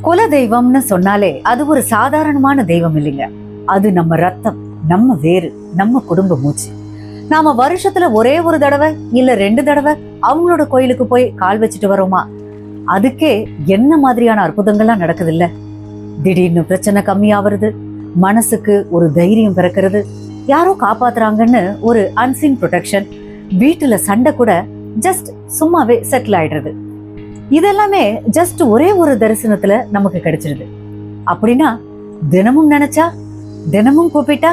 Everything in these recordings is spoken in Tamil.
குல தெய்வம்னு சொன்னாலே அது ஒரு சாதாரணமான தெய்வம் இல்லைங்க. அது நம்ம ரத்தம், நம்ம வேறு, நம்ம குடும்ப மூச்சு. நாம வருஷத்துல ஒரே ஒரு தடவை இல்ல 2 தடவை அவங்களோட கோயிலுக்கு போய் கால் வச்சுட்டு வரோமா, அதுக்கே என்ன மாதிரியான அற்புதங்கள்லாம் நடக்குது இல்ல. திடீர்னு பிரச்சனை கம்மியாவது, மனசுக்கு ஒரு தைரியம் பிறக்கிறது, யாரோ காப்பாத்துறாங்கன்னு ஒரு அன்சீன் ப்ரொடெக்ஷன், வீட்டுல சண்டை கூட ஜஸ்ட் சும்மாவே செட்டில் ஆயிடுறது. இதெல்லாமே ஜஸ்ட் ஒரே ஒரு தரிசனத்துல நமக்கு கிடைச்சிருது. அப்படின்னா தினமும் நினைச்சா, தினமும் கூப்பிட்டா,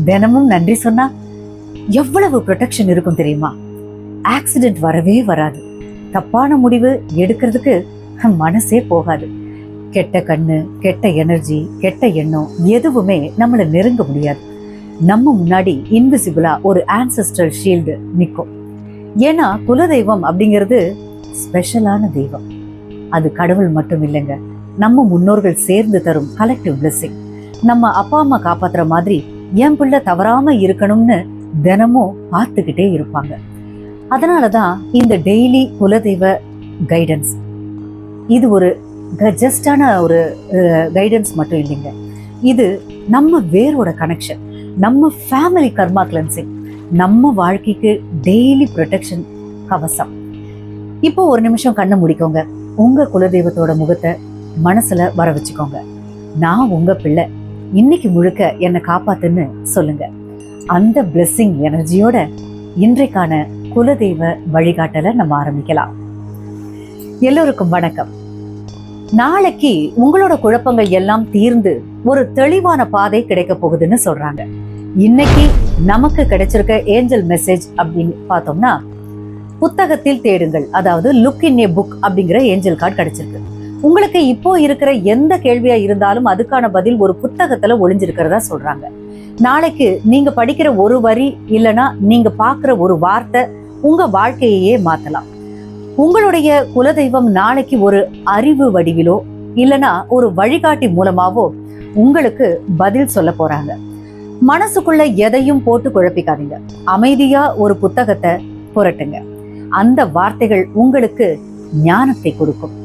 தினமும் நன்றி சொன்னா எவ்வளவு ப்ரொடெக்ஷன் இருக்கும் தெரியுமா? ஆக்சிடென்ட் வரவே வராது. தப்பான முடிவு எடுக்கிறதுக்கு மனசே போகாது. கெட்ட கண்ணு, கெட்ட எனர்ஜி, கெட்ட எண்ணம் எதுவுமே நம்மளை நெருங்க முடியாது. நம்ம முன்னாடி இன்விசிபிளா ஒரு ஆன்செஸ்ட்ரல் ஷீல்டு நிற்கும். ஏன்னா குலதெய்வம் அப்படிங்கிறது ஸ்பெஷலான தெய்வம். அது கடவுள் மட்டும் இல்லைங்க, நம்ம முன்னோர்கள் சேர்ந்து தரும் கலெக்டிவ் பிளெஸிங். நம்ம அப்பா அம்மா காப்பாத்துற மாதிரி என் பிள்ளை தவறாம இருக்கணும்னு தினமும் பார்த்துக்கிட்டே இருப்பாங்க. அதனாலதான் இந்த டெய்லி குலதெய்வ கைடன்ஸ், இது ஒரு ஜஸ்டான ஒரு கைடன்ஸ் மட்டும் இல்லைங்க. இது நம்ம வேரோட கனெக்ஷன், நம்ம ஃபேமிலி கர்மா கிளென்சிங், நம்ம வாழ்க்கைக்கு டெய்லி ப்ரொடெக்ஷன் கவசம். இப்போ ஒரு நிமிஷம் கண்ணை முடிக்கோங்க. உங்க குலதெய்வத்தோட முகத்தை மனசுல வர வச்சுக்கோங்க. நான் உங்க பிள்ளை, இன்னைக்கு முழுக்க என்னை காப்பாத்துன்னு சொல்லுங்க. அந்த பிளெஸிங் எனர்ஜியோட இன்றைக்கான குலதெய்வ வழிகாட்டலை நம்ம ஆரம்பிக்கலாம். எல்லோருக்கும் வணக்கம். நாளைக்கு உங்களோட குழப்பங்கள் எல்லாம் தீர்ந்து ஒரு தெளிவான பாதை கிடைக்க போகுதுன்னு சொல்றாங்க. இன்னைக்கு நமக்கு கிடைச்சிருக்க ஏஞ்சல் மெசேஜ் அப்படின்னு பார்த்தோம்னா, புத்தகத்தில் தேடுங்கள், அதாவது லுக் இன் ஏ புக் அப்படிங்கிற ஏஞ்சல் கார்டு கிடைச்சிருக்கு. உங்களுக்கு இப்போ இருக்கிற எந்த கேள்வியா இருந்தாலும் அதுக்கான பதில் ஒரு புத்தகத்துல ஒளிஞ்சிருக்கிறதா சொல்றாங்க. நாளைக்கு நீங்க படிக்கிற ஒரு வரி இல்லைன்னா நீங்க பாக்குற ஒரு வார்த்தை உங்க வாழ்க்கையே மாத்தலாம். உங்களுடைய குலதெய்வம் நாளைக்கு ஒரு அறிவு வடிவிலோ இல்லைன்னா ஒரு வழிகாட்டி மூலமாவோ உங்களுக்கு பதில் சொல்ல போறாங்க. மனசுக்குள்ள எதையும் போட்டு குழப்பிக்காதீங்க. அமைதியா ஒரு புத்தகத்தை புரட்டுங்க. அந்த வார்த்தைகள் உங்களுக்கு ஞானத்தை கொடுக்கும்.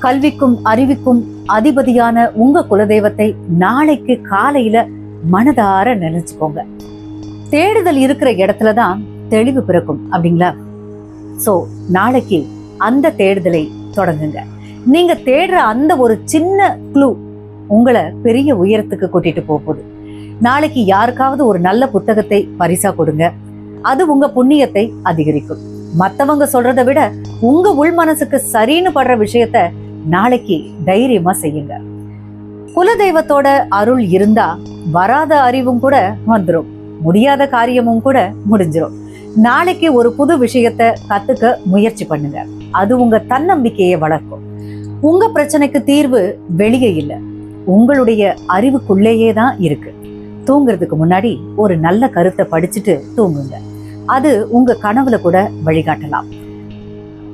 கல்விக்கும் அறிவுக்கும் அதிபதியான உங்க குலதெய்வத்தை நாளைக்கு காலையில மனதார நினைச்சுக்கோங்க. தேடுதல் இருக்கிற இடத்துலதான் தெளிவு பிறக்கும் அப்படிங்களா? சோ நாளைக்கு அந்த தேடுதலை தொடங்குங்க. நீங்க தேடுற அந்த ஒரு சின்ன க்ளூ உங்களை பெரிய உயரத்துக்கு கூட்டிட்டு போகுது. நாளைக்கு யாருக்காவது ஒரு நல்ல புத்தகத்தை பரிசா கொடுங்க. அது உங்க புண்ணியத்தை அதிகரிக்கும். மத்தவங்க சொல்றதை விட உங்க உள் மனசுக்கு சரின்னு படுற விஷயத்த நாளைக்கு தைரியமா செய்யுங்க. குலதெய்வத்தோட அருள் இருந்தா வராத அறிவும் கூட வந்துடும், முடியாத காரியமும் கூட முடிஞ்சிடும். நாளைக்கு ஒரு புது விஷயத்த கத்துக்க முயற்சி பண்ணுங்க. அது உங்க தன்னம்பிக்கையை வளர்க்கும். உங்க பிரச்சனைக்கு தீர்வு வெளியே இல்லை, உங்களுடைய அறிவுக்குள்ளேயே தான் இருக்கு. தூங்குறதுக்கு முன்னாடி ஒரு நல்ல கருத்தை படிச்சுட்டு தூங்குங்க. அது உங்க கனவுல கூட வழிகாட்டலாம்.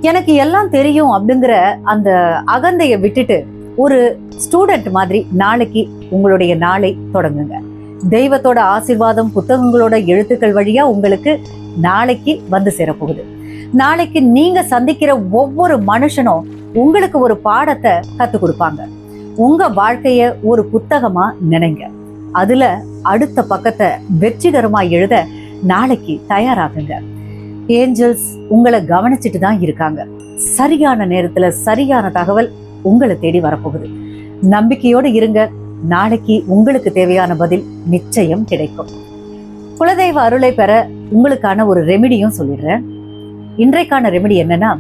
எனக்கு எல்லாம் தெரியும் அப்படிங்கிற அந்த அகந்தையை விட்டுட்டு ஒரு ஸ்டூடெண்ட் மாதிரி நாளைக்கு உங்களுடைய நாளை தொடங்குங்க. தெய்வத்தோட ஆசீர்வாதம் புத்தகங்களோட எழுத்துக்கள் வழியா உங்களுக்கு நாளைக்கு வந்து சேரப்போகுது. நாளைக்கு நீங்க சந்திக்கிற ஒவ்வொரு மனுஷனும் உங்களுக்கு ஒரு பாடத்தை கத்துக் கொடுப்பாங்க. உங்க வாழ்க்கைய ஒரு புத்தகமா நினைங்க. அதுல அடுத்த பக்கத்தை வெற்றிகரமா எழுத நாளைக்கு தயாராகுங்க. ஏஞ்சல்ஸ் உங்களை கவனிச்சுட்டு தான் இருக்காங்க. சரியான நேரத்துல சரியான தகவல் உங்களை தேடி வரப்போகுது. நம்பிக்கையோடு இருங்க. நாளைக்கு உங்களுக்கு தேவையான பதில் நிச்சயம் கிடைக்கும். குலதெய்வ அருளை பெற உங்களுக்கான ஒரு ரெமிடியும் சொல்லிடுறேன். இன்றைக்கான ரெமிடி என்னன்னா,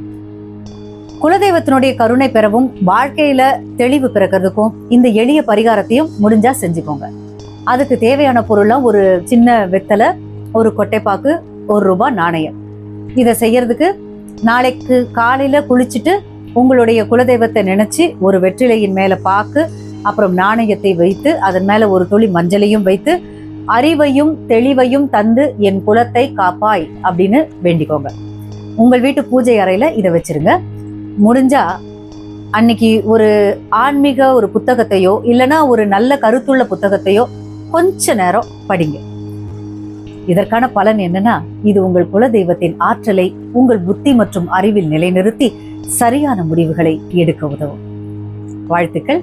குலதெய்வத்தினுடைய கருணை பெறவும் வாழ்க்கையில தெளிவு பிறக்கிறதுக்கும் இந்த எளிய பரிகாரத்தையும் முடிஞ்சா செஞ்சுக்கோங்க. அதுக்கு தேவையான பொருளா ஒரு சின்ன வெத்தலை, ஒரு கொட்டைப்பாக்கு, ₹1 நாணயம். இதை செய்யறதுக்கு நாளைக்கு காலையில குளிச்சுட்டு உங்களுடைய குலதெய்வத்தை நினைச்சு ஒரு வெற்றிலையின் மேல பாக்கு, அப்புறம் நாணயத்தை வைத்து அதன் மேல ஒரு துளி மஞ்சளையும் வைத்து, அறிவையும் தெளிவையும் தந்து என் குலத்தை காப்பாய் அப்படின்னு வேண்டிக்கோங்க. உங்கள் வீட்டு பூஜை அறையில இதை வச்சிருங்க. முடிஞ்சா அன்னைக்கு ஒரு ஆன்மீக ஒரு புத்தகத்தையோ இல்லைன்னா ஒரு நல்ல கருத்துள்ள புத்தகத்தையோ கொஞ்ச நேரம் படிங்க. இதற்கான பலன் என்னன்னா, இது உங்கள் குலதெய்வத்தின் ஆற்றலை உங்கள் புத்தி மற்றும் அறிவில் நிலைநிறுத்தி சரியான முடிவுகளை எடுக்க உதவும். வாழ்த்துக்கள்.